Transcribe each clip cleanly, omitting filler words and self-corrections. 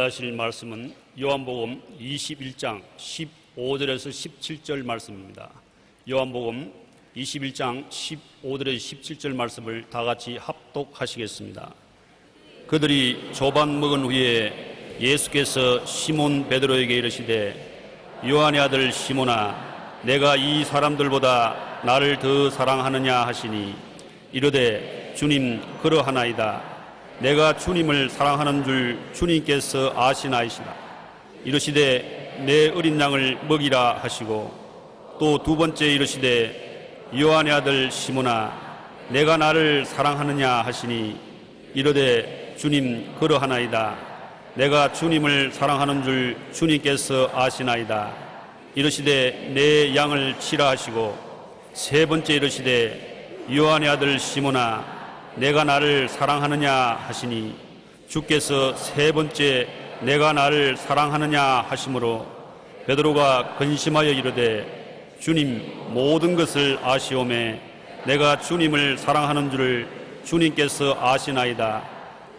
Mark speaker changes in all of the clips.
Speaker 1: 읽어하실 말씀은 요한복음 21장 15절에서 17절 말씀입니다. 요한복음 21장 15절에서 17절 말씀을 다 같이 합독하시겠습니다. 그들이 조반 먹은 후에 예수께서 시몬 베드로에게 이르시되 요한의 아들 시몬아 내가 이 사람들보다 나를 더 사랑하느냐 하시니 이르되 주님 그러하나이다. 내가 주님을 사랑하는 줄 주님께서 아시나이시다. 이르시되 내 어린 양을 먹이라 하시고 또 두 번째 이르시되 요한의 아들 시몬아 내가 나를 사랑하느냐 하시니 이르되 주님 그러하나이다. 내가 주님을 사랑하는 줄 주님께서 아시나이다. 이르시되 내 양을 치라 하시고 세 번째 이르시되 요한의 아들 시몬아 내가 나를 사랑하느냐 하시니 주께서 세 번째 내가 나를 사랑하느냐 하심으로 베드로가 근심하여 이르되 주님 모든 것을 아시오매 내가 주님을 사랑하는 줄을 주님께서 아시나이다.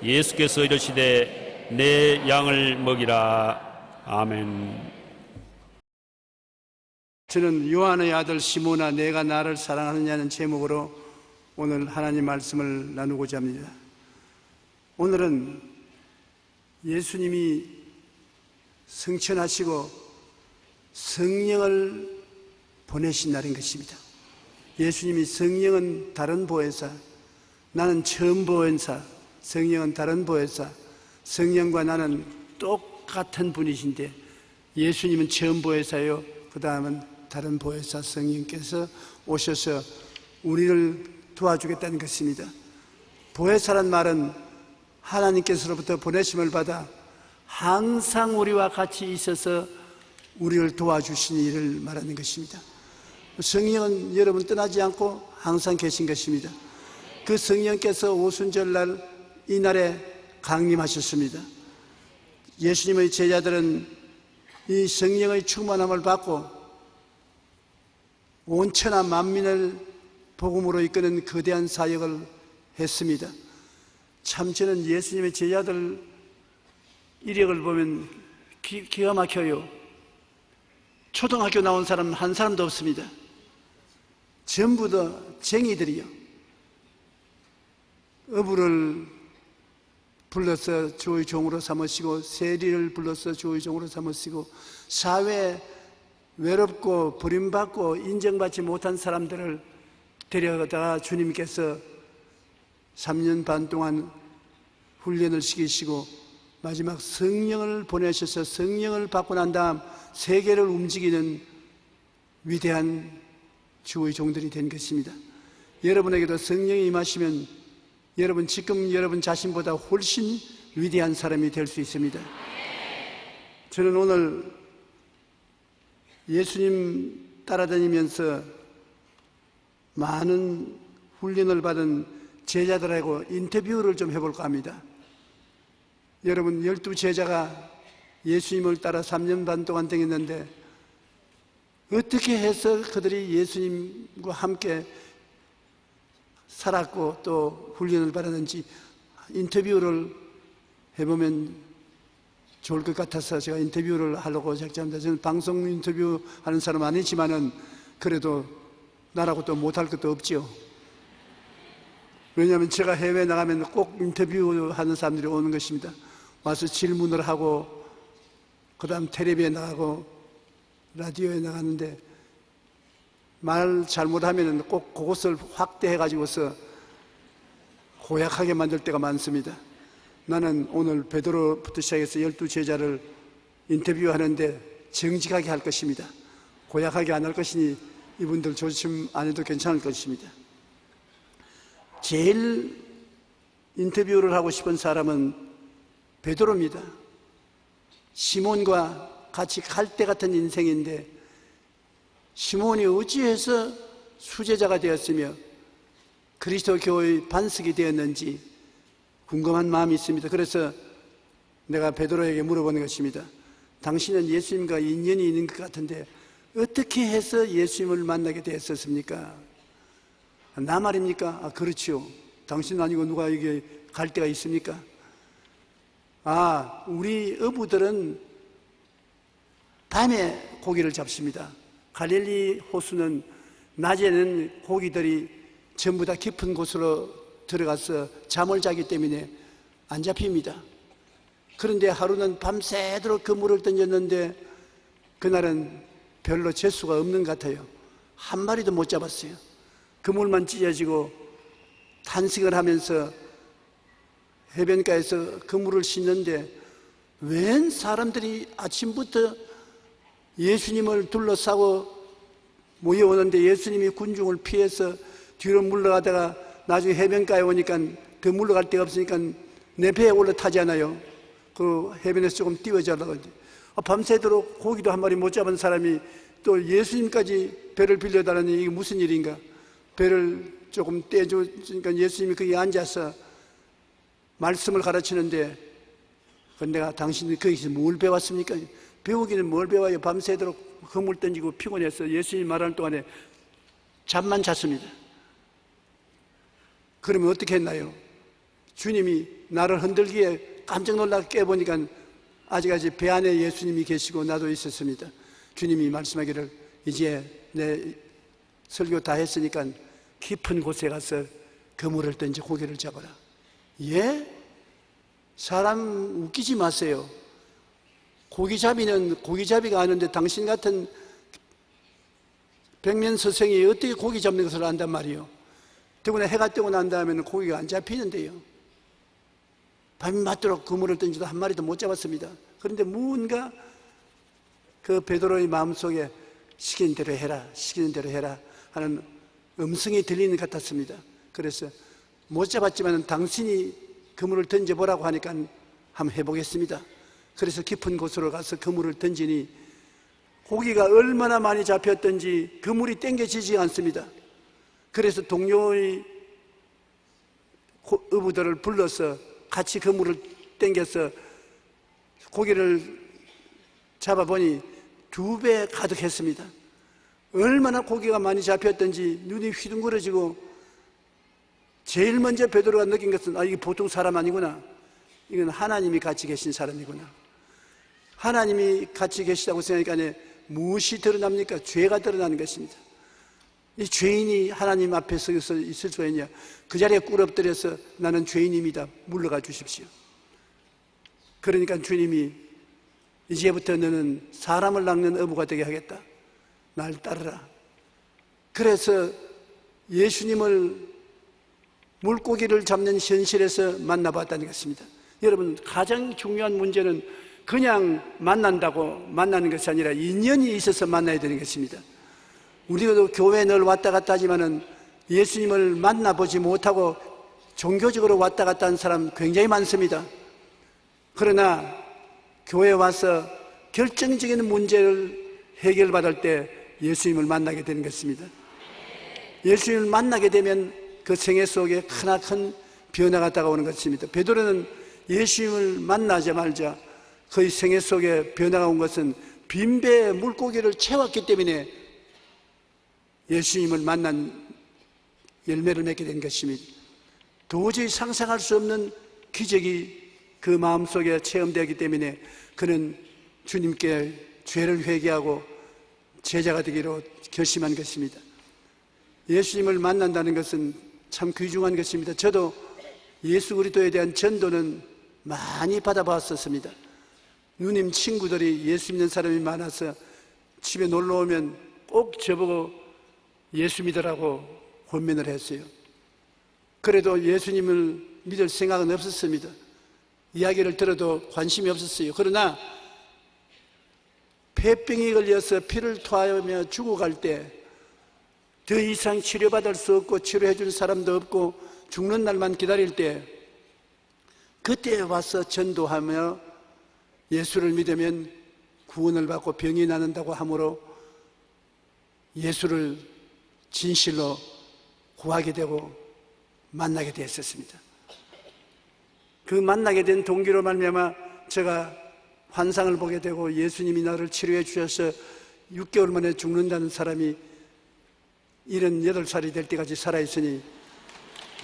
Speaker 1: 예수께서 이르시되 내 양을 먹이라. 아멘.
Speaker 2: 저는 요한의 아들 시몬아 내가 나를 사랑하느냐는 제목으로 오늘 하나님 말씀을 나누고자 합니다. 오늘은 예수님이 승천하시고 성령을 보내신 날인 것입니다. 예수님이 성령은 다른 보혜사, 나는 처음 보혜사, 성령은 다른 보혜사, 성령과 나는 똑같은 분이신데 예수님은 처음 보혜사요, 그 다음은 다른 보혜사 성령께서 오셔서 우리를 도와주겠다는 것입니다. 보혜사란 말은 하나님께서로부터 보내심을 받아 항상 우리와 같이 있어서 우리를 도와주시는 일을 말하는 것입니다. 성령은 여러분 떠나지 않고 항상 계신 것입니다. 그 성령께서 오순절날 이날에 강림하셨습니다. 예수님의 제자들은 이 성령의 충만함을 받고 온 천하 만민을 복음으로 이끄는 거대한 사역을 했습니다. 참 저는 예수님의 제자들 이력을 보면 기가 막혀요. 초등학교 나온 사람 한 사람도 없습니다. 전부 다 쟁이들이요. 어부를 불러서 주의 종으로 삼으시고 세리를 불러서 주의 종으로 삼으시고 사회에 외롭고 버림받고 인정받지 못한 사람들을 데려다가 주님께서 3년 반 동안 훈련을 시키시고 마지막 성령을 보내셔서 성령을 받고 난 다음 세계를 움직이는 위대한 주의 종들이 된 것입니다. 여러분에게도 성령이 임하시면 여러분 지금 여러분 자신보다 훨씬 위대한 사람이 될 수 있습니다. 저는 오늘 예수님 따라다니면서 많은 훈련을 받은 제자들하고 인터뷰를 좀 해볼까 합니다. 여러분 12제자가 예수님을 따라 3년 반 동안 다녔는데 어떻게 해서 그들이 예수님과 함께 살았고 또 훈련을 받았는지 인터뷰를 해보면 좋을 것 같아서 제가 인터뷰를 하려고 작정합니다. 저는 방송 인터뷰 하는 사람 아니지만은 그래도 나라고 또 못할 것도 없지요. 왜냐하면 제가 해외에 나가면 꼭 인터뷰하는 사람들이 오는 것입니다. 와서 질문을 하고 그 다음 텔레비에 나가고 라디오에 나가는데 말 잘못하면 꼭 그것을 확대해가지고서 고약하게 만들 때가 많습니다. 나는 오늘 베드로부터 시작해서 12제자를 인터뷰하는데 정직하게 할 것입니다. 고약하게 안 할 것이니 이분들 조심 안 해도 괜찮을 것입니다. 제일 인터뷰를 하고 싶은 사람은 베드로입니다. 시몬과 같이 갈대 같은 인생인데 시몬이 어찌해서 수제자가 되었으며 그리스도 교회의 반석이 되었는지 궁금한 마음이 있습니다. 그래서 내가 베드로에게 물어보는 것입니다. 당신은 예수님과 인연이 있는 것 같은데 어떻게 해서 예수님을 만나게 되었었습니까? 나 말입니까? 그렇지요. 당신 아니고 누가 이게 갈 데가 있습니까? 우리 어부들은 밤에 고기를 잡습니다. 갈릴리 호수는 낮에는 고기들이 전부 다 깊은 곳으로 들어가서 잠을 자기 때문에 안 잡힙니다. 그런데 하루는 밤새도록 그물을 던졌는데 그날은 별로 재수가 없는 것 같아요. 한 마리도 못 잡았어요. 그물만 찢어지고 탄식을 하면서 해변가에서 그물을 씻는데 웬 사람들이 아침부터 예수님을 둘러싸고 모여오는데 예수님이 군중을 피해서 뒤로 물러가다가 나중에 해변가에 오니까 더 물러갈 데가 없으니까 내 배에 올라타잖아요. 그 해변에서 조금 띄워자라고. 밤새도록 고기도 한 마리 못 잡은 사람이 또 예수님까지 배를 빌려달라니 이게 무슨 일인가. 배를 조금 떼주니까 예수님이 거기 앉아서 말씀을 가르치는데 내가 당신이 거기서 뭘 배웠습니까? 배우기는 뭘 배워요? 밤새도록 그물 던지고 피곤해서 예수님 말하는 동안에 잠만 잤습니다. 그러면 어떻게 했나요? 주님이 나를 흔들기에 깜짝 놀라 깨보니까 아직 배 안에 예수님이 계시고 나도 있었습니다. 주님이 말씀하기를 이제 내 설교 다 했으니까 깊은 곳에 가서 그물을 던져 고기를 잡아라. 예? 사람 웃기지 마세요. 고기잡이는 고기잡이가 아는데 당신 같은 백면서생이 어떻게 고기 잡는 것을 안단 말이에요. 더구나 해가 뜨고 난 다음에는 고기가 안 잡히는데요. 밤이 맞도록 그물을 던져도 한 마리도 못 잡았습니다. 그런데 뭔가 그 베드로의 마음속에 시키는 대로 해라, 시키는 대로 해라 하는 음성이 들리는 것 같았습니다. 그래서 못 잡았지만 당신이 그물을 던져보라고 하니까 한번 해보겠습니다. 그래서 깊은 곳으로 가서 그물을 던지니 고기가 얼마나 많이 잡혔던지 그물이 땡겨지지 않습니다. 그래서 동료의 어부들을 불러서 같이 그물을 땡겨서 고기를 잡아보니 2배 가득했습니다. 얼마나 고기가 많이 잡혔던지 눈이 휘둥그러지고 제일 먼저 베드로가 느낀 것은 이게 보통 사람 아니구나. 이건 하나님이 같이 계신 사람이구나. 하나님이 같이 계시다고 생각하니까 무엇이 드러납니까? 죄가 드러나는 것입니다. 이 죄인이 하나님 앞에 서서 있을 수 있냐? 그 자리에 꿇어엎드려서 나는 죄인입니다. 물러가 주십시오. 그러니까 주님이 이제부터 너는 사람을 낚는 어부가 되게 하겠다. 날 따르라. 그래서 예수님을 물고기를 잡는 현실에서 만나봤다는 것입니다. 여러분, 가장 중요한 문제는 그냥 만난다고 만나는 것이 아니라 인연이 있어서 만나야 되는 것입니다. 우리도 교회에 늘 왔다 갔다 하지만은 예수님을 만나보지 못하고 종교적으로 왔다 갔다 하는 사람 굉장히 많습니다. 그러나 교회에 와서 결정적인 문제를 해결받을 때 예수님을 만나게 되는 것입니다. 예수님을 만나게 되면 그 생애 속에 크나큰 변화가 다가오는 것입니다. 베드로는 예수님을 만나자마자 그의 생애 속에 변화가 온 것은 빈배에 물고기를 채웠기 때문에 예수님을 만난 열매를 맺게 된 것입니다. 도저히 상상할 수 없는 기적이 그 마음속에 체험되기 때문에 그는 주님께 죄를 회개하고 제자가 되기로 결심한 것입니다. 예수님을 만난다는 것은 참 귀중한 것입니다. 저도 예수 그리스도에 대한 전도는 많이 받아봤었습니다. 누님 친구들이 예수 믿는 사람이 많아서 집에 놀러 오면 꼭 저보고 예수 믿으라고 권면을 했어요. 그래도 예수님을 믿을 생각은 없었습니다. 이야기를 들어도 관심이 없었어요. 그러나 폐병이 걸려서 피를 토하며 죽어갈 때 더 이상 치료받을 수 없고 치료해 줄 사람도 없고 죽는 날만 기다릴 때 그때 와서 전도하며 예수를 믿으면 구원을 받고 병이 낫는다고 하므로 예수를 진실로 구하게 되고 만나게 되었었습니다. 그 만나게 된 동기로 말미암아 제가 환상을 보게 되고 예수님이 나를 치료해 주셔서 6개월 만에 죽는다는 사람이 78살이 될 때까지 살아있으니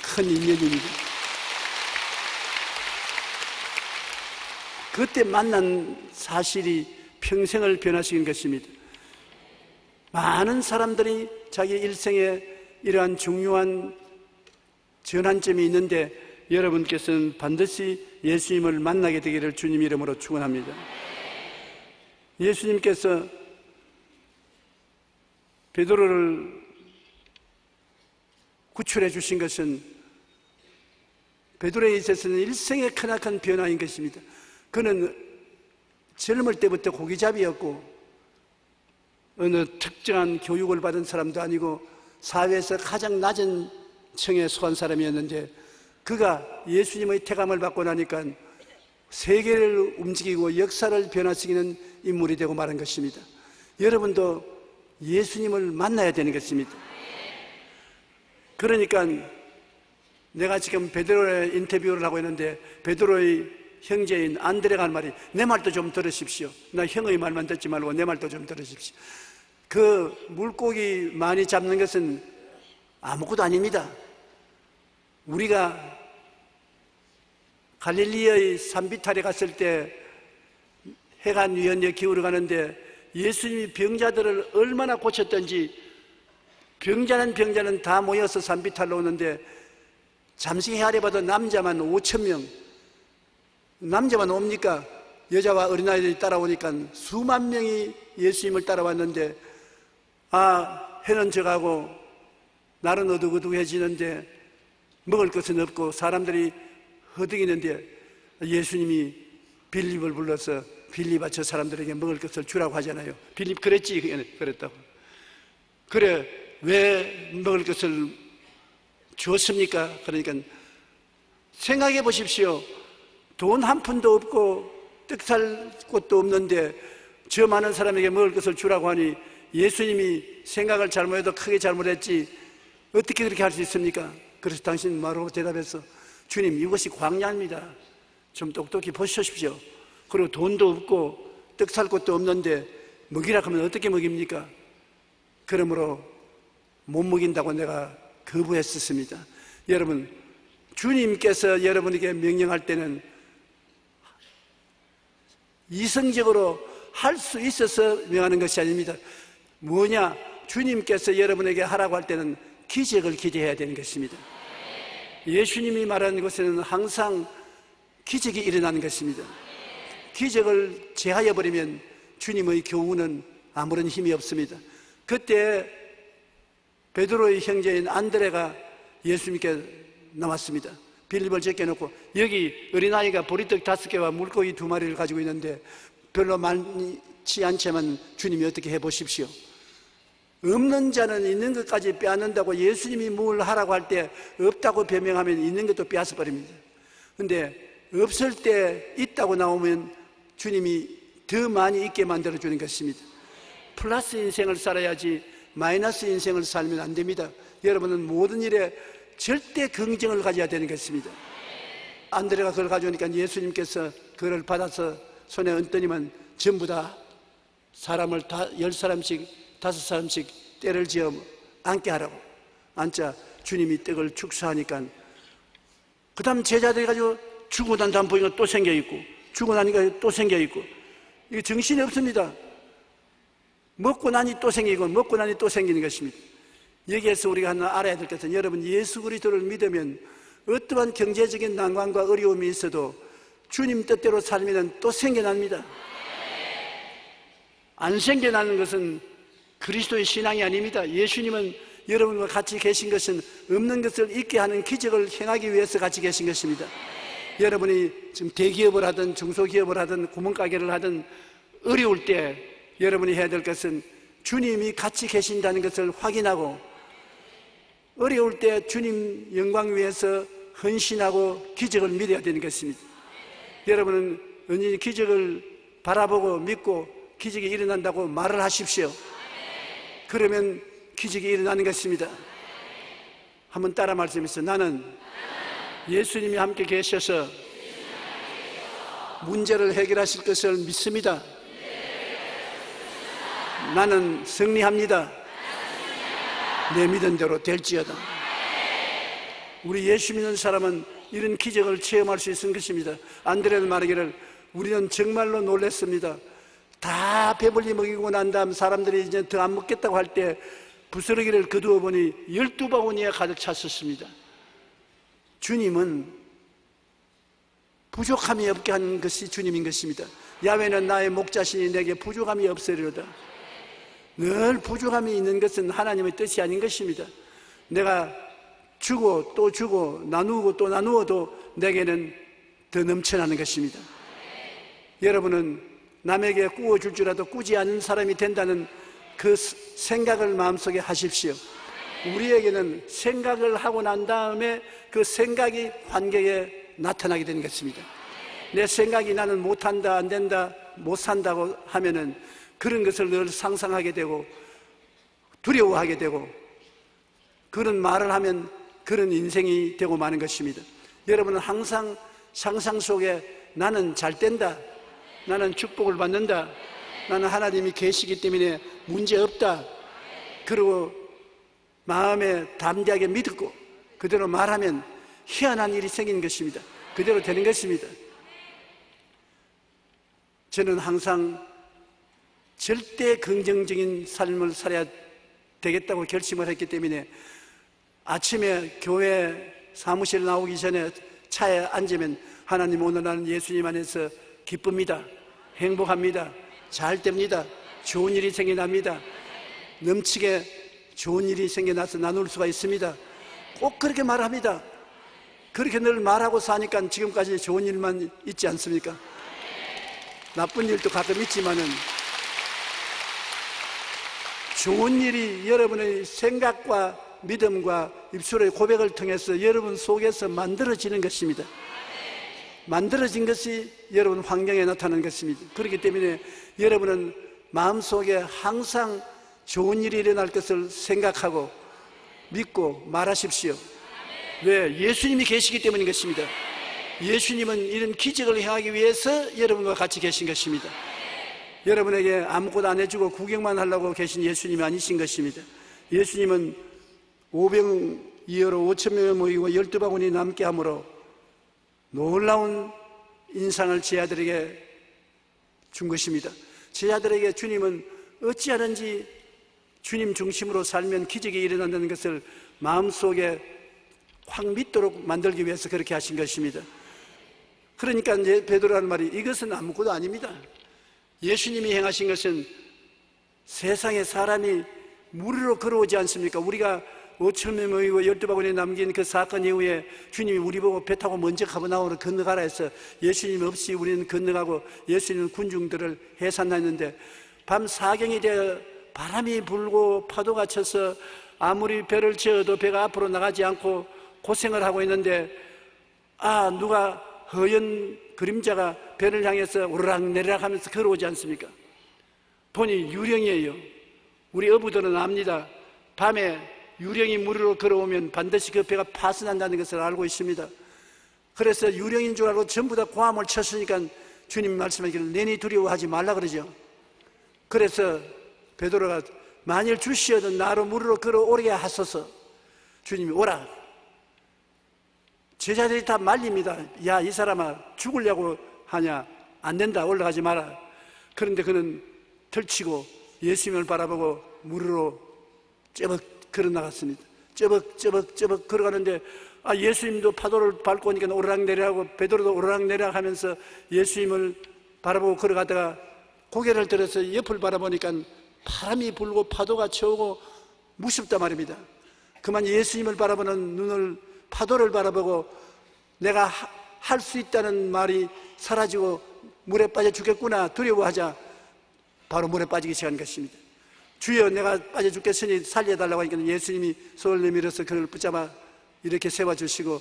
Speaker 2: 큰 인연입니다. 그때 만난 사실이 평생을 변화시킨 것입니다. 많은 사람들이 자기 일생에 이러한 중요한 전환점이 있는데 여러분께서는 반드시 예수님을 만나게 되기를 주님 이름으로 축원합니다. 예수님께서 베드로를 구출해 주신 것은 베드로에 있어서는 일생의 크나큰 변화인 것입니다. 그는 젊을 때부터 고기잡이였고 어느 특정한 교육을 받은 사람도 아니고 사회에서 가장 낮은 층에 속한 사람이었는데 그가 예수님의 태감을 받고 나니까 세계를 움직이고 역사를 변화시키는 인물이 되고 말한 것입니다. 여러분도 예수님을 만나야 되는 것입니다. 그러니까 내가 지금 베드로의 인터뷰를 하고 있는데 베드로의 형제인 안드레가 한 말이 내 말도 좀 들으십시오. 나 형의 말만 듣지 말고 내 말도 좀 들으십시오. 그 물고기 많이 잡는 것은 아무것도 아닙니다. 우리가 갈릴리의 산비탈에 갔을 때 해가 뉘엿뉘엿 기울어 가는데 예수님이 병자들을 얼마나 고쳤던지 병자는 다 모여서 산비탈로 오는데 잠시 헤아려 봐도 남자만 5,000명, 남자만 옵니까? 여자와 어린아이들이 따라오니까 수만 명이 예수님을 따라왔는데 해는 져가고 날은 어둑어둑해지는데 먹을 것은 없고 사람들이 허덕이는데 예수님이 빌립을 불러서 빌립아 저 사람들에게 먹을 것을 주라고 하잖아요. 빌립 그랬지? 그랬다고. 그래 왜 먹을 것을 주었습니까? 그러니까 생각해 보십시오. 돈 한 푼도 없고 떡 살 곳도 없는데 저 많은 사람에게 먹을 것을 주라고 하니 예수님이 생각을 잘못해도 크게 잘못했지 어떻게 그렇게 할 수 있습니까? 그래서 당신 바로 대답해서 주님 이것이 광야입니다. 좀 똑똑히 보십시오. 그리고 돈도 없고 떡 살 곳도 없는데 먹이라 하면 어떻게 먹입니까? 그러므로 못 먹인다고 내가 거부했었습니다. 여러분 주님께서 여러분에게 명령할 때는 이성적으로 할 수 있어서 명하는 것이 아닙니다. 뭐냐? 주님께서 여러분에게 하라고 할 때는 기적을 기대해야 되는 것입니다. 예수님이 말하는 것에는 항상 기적이 일어나는 것입니다. 기적을 제하여 버리면 주님의 교훈은 아무런 힘이 없습니다. 그때 베드로의 형제인 안드레가 예수님께 나왔습니다. 빌립을 제껴놓고 여기 어린아이가 보리떡 5개와 물고기 2마리를 가지고 있는데 별로 많지 않지만 주님이 어떻게 해보십시오. 없는 자는 있는 것까지 빼앗는다고 예수님이 뭘 하라고 할 때 없다고 변명하면 있는 것도 빼앗아 버립니다. 그런데 없을 때 있다고 나오면 주님이 더 많이 있게 만들어주는 것입니다. 플러스 인생을 살아야지 마이너스 인생을 살면 안 됩니다. 여러분은 모든 일에 절대 긍정을 가져야 되는 것입니다. 안드레가 그걸 가져오니까 예수님께서 그걸 받아서 손에 얹더니만 전부 다 사람을 10사람씩 5사람씩 때를 지어 앉게 하라고 앉자 주님이 떡을 축사하니까 그 다음 제자들이 가지고 죽고 난 다음 보니까 또 생겨있고 죽고 나니까 또 생겨있고 이게 정신이 없습니다. 먹고 나니 또 생기고 먹고 나니 또 생기는 것입니다. 여기에서 우리가 하나 알아야 될 것은 여러분 예수 그리스도를 믿으면 어떠한 경제적인 난관과 어려움이 있어도 주님 뜻대로 살면 또 생겨납니다. 안 생겨나는 것은 그리스도의 신앙이 아닙니다. 예수님은 여러분과 같이 계신 것은 없는 것을 있게 하는 기적을 행하기 위해서 같이 계신 것입니다. 여러분이 지금 대기업을 하든 중소기업을 하든 구멍가게를 하든 어려울 때 여러분이 해야 될 것은 주님이 같이 계신다는 것을 확인하고 어려울 때 주님 영광 위해서 헌신하고 기적을 믿어야 되는 것입니다. 여러분은 언제든지 기적을 바라보고 믿고 기적이 일어난다고 말을 하십시오. 그러면 기적이 일어나는 것입니다. 한번 따라 말씀해서 나는 예수님이 함께 계셔서 문제를 해결하실 것을 믿습니다. 나는 승리합니다. 내 믿은 대로 될지어다. 우리 예수 믿는 사람은 이런 기적을 체험할 수 있는 것입니다. 안드레는 말하기를 우리는 정말로 놀랐습니다. 다 배불리 먹이고 난 다음 사람들이 이제 더 안 먹겠다고 할 때 부스러기를 거두어 보니 12바구니에 가득 찼었습니다. 주님은 부족함이 없게 하는 것이 주님인 것입니다. 야훼는 나의 목자시니 내게 부족함이 없으리로다. 늘 부족함이 있는 것은 하나님의 뜻이 아닌 것입니다. 내가 주고 또 주고 나누고 또 나누어도 내게는 더 넘쳐나는 것입니다. 여러분은 남에게 꾸어줄 줄 알아도 꾸지 않는 사람이 된다는 그 생각을 마음속에 하십시오. 우리에게는 생각을 하고 난 다음에 그 생각이 환경에 나타나게 되는 것입니다. 내 생각이 나는 못한다, 안 된다, 못 산다고 하면은 그런 것을 늘 상상하게 되고 두려워하게 되고 그런 말을 하면 그런 인생이 되고 마는 것입니다. 여러분은 항상 상상 속에 나는 잘 된다, 나는 축복을 받는다, 나는 하나님이 계시기 때문에 문제없다, 그리고 마음에 담대하게 믿고 그대로 말하면 희한한 일이 생기는 것입니다. 그대로 되는 것입니다. 저는 항상 절대 긍정적인 삶을 살아야 되겠다고 결심을 했기 때문에 아침에 교회 사무실 나오기 전에 차에 앉으면 하나님, 오늘 나는 예수님 안에서 기쁩니다, 행복합니다, 잘 됩니다, 좋은 일이 생겨납니다, 넘치게 좋은 일이 생겨나서 나눌 수가 있습니다. 꼭 그렇게 말합니다. 그렇게 늘 말하고 사니까 지금까지 좋은 일만 있지 않습니까? 나쁜 일도 가끔 있지만은 좋은 일이 여러분의 생각과 믿음과 입술의 고백을 통해서 여러분 속에서 만들어지는 것입니다. 만들어진 것이 여러분 환경에 나타나는 것입니다. 그렇기 때문에 여러분은 마음속에 항상 좋은 일이 일어날 것을 생각하고 믿고 말하십시오. 왜? 예수님이 계시기 때문인 것입니다. 예수님은 이런 기적을 행하기 위해서 여러분과 같이 계신 것입니다. 여러분에게 아무것도 안 해주고 구경만 하려고 계신 예수님이 아니신 것입니다. 예수님은 오병이어로 5,000명을 모이고 12바구니 남게 함으로 놀라운 인상을 제자들에게 준 것입니다. 제자들에게 주님은 어찌하든지 주님 중심으로 살면 기적이 일어난다는 것을 마음속에 확 믿도록 만들기 위해서 그렇게 하신 것입니다. 그러니까 이제 베드로라는 말이 이것은 아무것도 아닙니다. 예수님이 행하신 것은 세상에 사람이 무리로 걸어오지 않습니까? 우리가 5,000명 모이고 12바구니에 남긴 그 사건 이후에 주님이 우리 보고 배 타고 먼저 가버나움으로 건너가라 해서 예수님 없이 우리는 건너가고 예수님은 군중들을 해산했는데 밤 4경이 되어 바람이 불고 파도가 쳐서 아무리 배를 채워도 배가 앞으로 나가지 않고 고생을 하고 있는데 누가 허연 그림자가 배를 향해서 오르락내리락 하면서 걸어오지 않습니까? 보니 유령이에요. 우리 어부들은 압니다. 밤에 유령이 무리로 걸어오면 반드시 그 배가 파손한다는 것을 알고 있습니다. 그래서 유령인 줄 알고 전부 다 고함을 쳤으니까 주님 말씀하기를 내니 두려워하지 말라 그러죠. 그래서 베드로가 만일 주시어도 나로 무리로 걸어오게 하소서. 주님이 오라. 제자들이 다 말립니다. 야, 이 사람아, 죽으려고 하냐? 안 된다, 올라가지 마라. 그런데 그는 털치고 예수님을 바라보고 무리로 쩌벅 걸어 나갔습니다. 쩌벅 걸어가는데 예수님도 파도를 밟고 오니까 오르락내리락하고 베드로도 오르락내리락 하면서 예수님을 바라보고 걸어가다가 고개를 들어서 옆을 바라보니까 바람이 불고 파도가 쳐오고 무섭단 말입니다. 그만 예수님을 바라보는 눈을 파도를 바라보고 내가 할 수 있다는 말이 사라지고 물에 빠져 죽겠구나 두려워하자 바로 물에 빠지기 시작한 것입니다. 주여, 내가 빠져 죽겠으니 살려달라고 하니까 예수님이 손을 내밀어서 그를 붙잡아 이렇게 세워주시고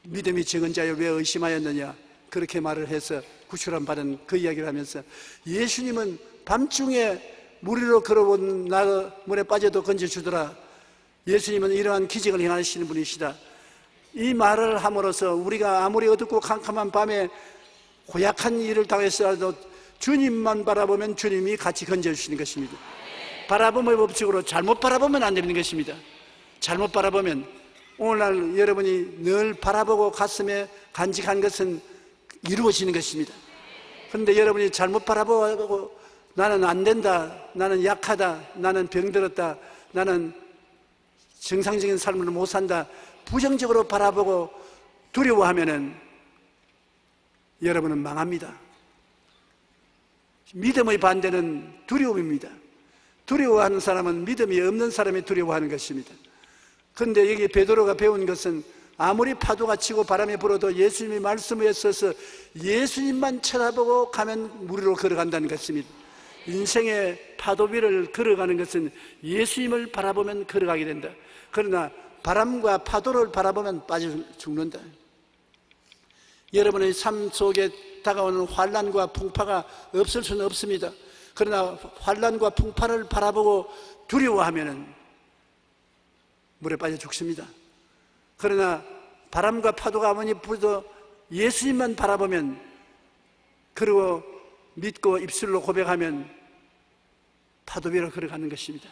Speaker 2: 믿음이 적은 자여 왜 의심하였느냐 그렇게 말을 해서 구출함 받은 그 이야기를 하면서 예수님은 밤중에 무리로 걸어온 나 물에 빠져도 건져주더라. 예수님은 이러한 기적을 행하시는 분이시다. 이 말을 함으로써 우리가 아무리 어둡고 캄캄한 밤에 고약한 일을 당했어도 주님만 바라보면 주님이 같이 건져주시는 것입니다. 바라봄의 법칙으로 잘못 바라보면 안 되는 것입니다. 잘못 바라보면 오늘날 여러분이 늘 바라보고 가슴에 간직한 것은 이루어지는 것입니다. 그런데 여러분이 잘못 바라보고 나는 안 된다, 나는 약하다, 나는 병들었다, 나는 정상적인 삶을 못 산다, 부정적으로 바라보고 두려워하면은 여러분은 망합니다. 믿음의 반대는 두려움입니다. 두려워하는 사람은 믿음이 없는 사람이 두려워하는 것입니다. 그런데 여기 베드로가 배운 것은 아무리 파도가 치고 바람이 불어도 예수님의 말씀에 서서 예수님만 쳐다보고 가면 무리로 걸어간다는 것입니다. 인생의 파도 위를 걸어가는 것은 예수님을 바라보면 걸어가게 된다. 그러나 바람과 파도를 바라보면 빠져 죽는다. 여러분의 삶 속에 다가오는 환난과 풍파가 없을 수는 없습니다. 그러나 환난과 풍파를 바라보고 두려워하면 물에 빠져 죽습니다. 그러나 바람과 파도가 아무리 불어도 예수님만 바라보면, 그리고 믿고 입술로 고백하면 파도 위로 걸어가는 것입니다.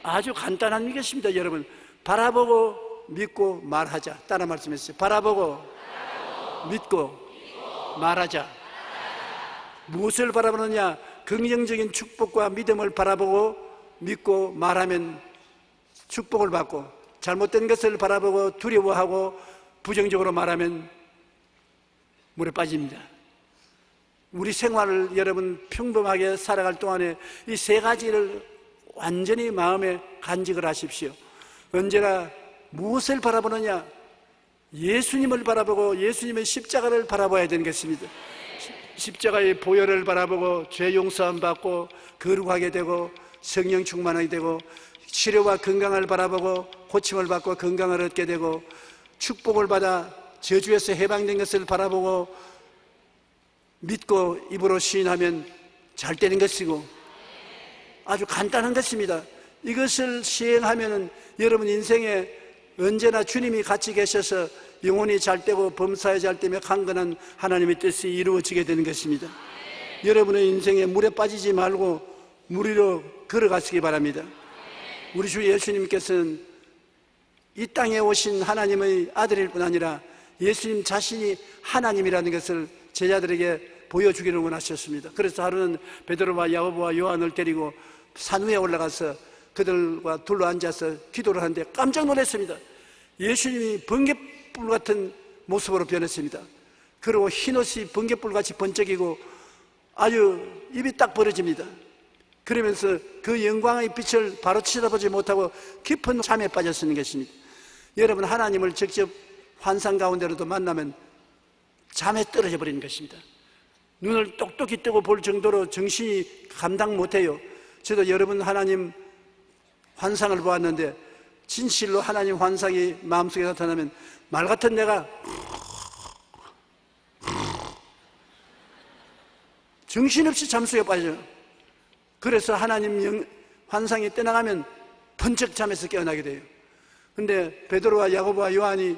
Speaker 2: 아주 간단한 것입니다. 여러분, 바라보고 믿고 말하자. 따라 말씀했어요. 바라보고 믿고 말하자. 무엇을 바라보느냐? 긍정적인 축복과 믿음을 바라보고 믿고 말하면 축복을 받고, 잘못된 것을 바라보고 두려워하고 부정적으로 말하면 물에 빠집니다. 우리 생활을 여러분 평범하게 살아갈 동안에 이 세 가지를 완전히 마음에 간직을 하십시오. 언제나 무엇을 바라보느냐? 예수님을 바라보고 예수님의 십자가를 바라봐야 되는 것입니다. 십자가의 보혈을 바라보고 죄 용서함 받고 거룩하게 되고 성령 충만하게 되고, 치료와 건강을 바라보고 고침을 받고 건강을 얻게 되고, 축복을 받아 저주에서 해방된 것을 바라보고 믿고 입으로 시인하면 잘 되는 것이고, 아주 간단한 것입니다. 이것을 시행하면 여러분 인생에 언제나 주님이 같이 계셔서 영혼이 잘 되고 범사에 잘 되며 강건한 하나님의 뜻이 이루어지게 되는 것입니다. 여러분의 인생에 물에 빠지지 말고 물 위로 걸어가시기 바랍니다. 우리 주 예수님께서는 이 땅에 오신 하나님의 아들일 뿐 아니라 예수님 자신이 하나님이라는 것을 제자들에게 보여주기를 원하셨습니다. 그래서 하루는 베드로와 야고보와 요한을 데리고 산 위에 올라가서 그들과 둘러 앉아서 기도를 하는데 깜짝 놀랐습니다. 예수님이 번갯불 같은 모습으로 변했습니다. 그리고 흰옷이 번갯불같이 번쩍이고 아주 입이 딱 벌어집니다. 그러면서 그 영광의 빛을 바로 쳐다보지 못하고 깊은 잠에 빠졌는 것입니다. 여러분, 하나님을 직접 환상 가운데로도 만나면 잠에 떨어져 버리는 것입니다. 눈을 똑똑히 뜨고 볼 정도로 정신이 감당 못해요. 저도 여러분 하나님 환상을 보았는데 진실로 하나님 환상이 마음속에 나타나면 말 같은 내가 정신없이 잠수에 빠져요. 그래서 하나님 환상이 떠나가면 번쩍 잠에서 깨어나게 돼요. 근데 베드로와 야고보와 요한이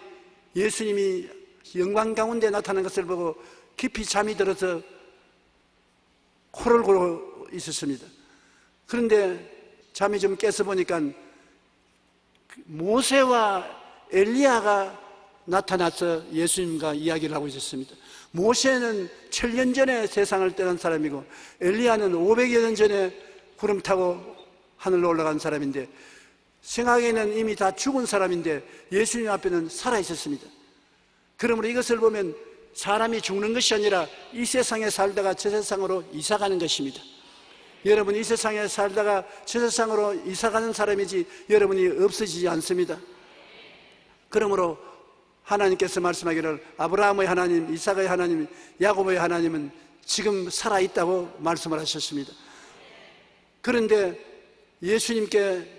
Speaker 2: 예수님이 영광 가운데 나타난 것을 보고 깊이 잠이 들어서 코를 고르고 있었습니다. 그런데 잠이 좀 깨서 보니까 모세와 엘리야가 나타나서 예수님과 이야기를 하고 있었습니다. 모세는 7년 전에 세상을 떠난 사람이고 엘리야는 500여 년 전에 구름 타고 하늘로 올라간 사람인데, 생각에는 이미 다 죽은 사람인데 예수님 앞에는 살아 있었습니다. 그러므로 이것을 보면 사람이 죽는 것이 아니라 이 세상에 살다가 저 세상으로 이사가는 것입니다. 여러분, 이 세상에 살다가 저 세상으로 이사가는 사람이지 여러분이 없어지지 않습니다. 그러므로 하나님께서 말씀하기를 아브라함의 하나님, 이삭의 하나님, 야곱의 하나님은 지금 살아있다고 말씀을 하셨습니다. 그런데 예수님께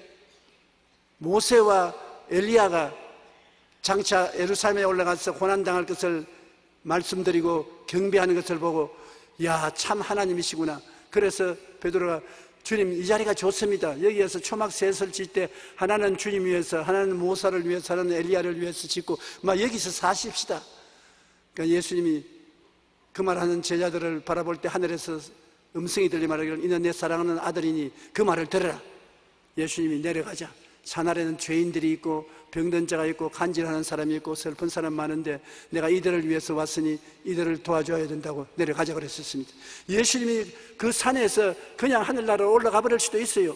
Speaker 2: 모세와 엘리야가 장차 예루살렘에 올라가서 고난당할 것을 말씀드리고 경배하는 것을 보고 야, 참 하나님이시구나. 그래서 베드로가 주님, 이 자리가 좋습니다. 여기에서 초막 셋을 질 때 하나는 주님 위해서, 하나는 모세를 위해서, 하나는 엘리야를 위해서 짓고 막 여기서 사십시다. 그러니까 예수님이 그 말하는 제자들을 바라볼 때 하늘에서 음성이 들리 말하기를 이는 내 사랑하는 아들이니 그 말을 들으라. 예수님이 내려가자 산 아래는 죄인들이 있고 병든 자가 있고 간질하는 사람이 있고 슬픈 사람 많은데 내가 이들을 위해서 왔으니 이들을 도와줘야 된다고 내려가자 그랬었습니다. 예수님이 그 산에서 그냥 하늘나라로 올라가 버릴 수도 있어요.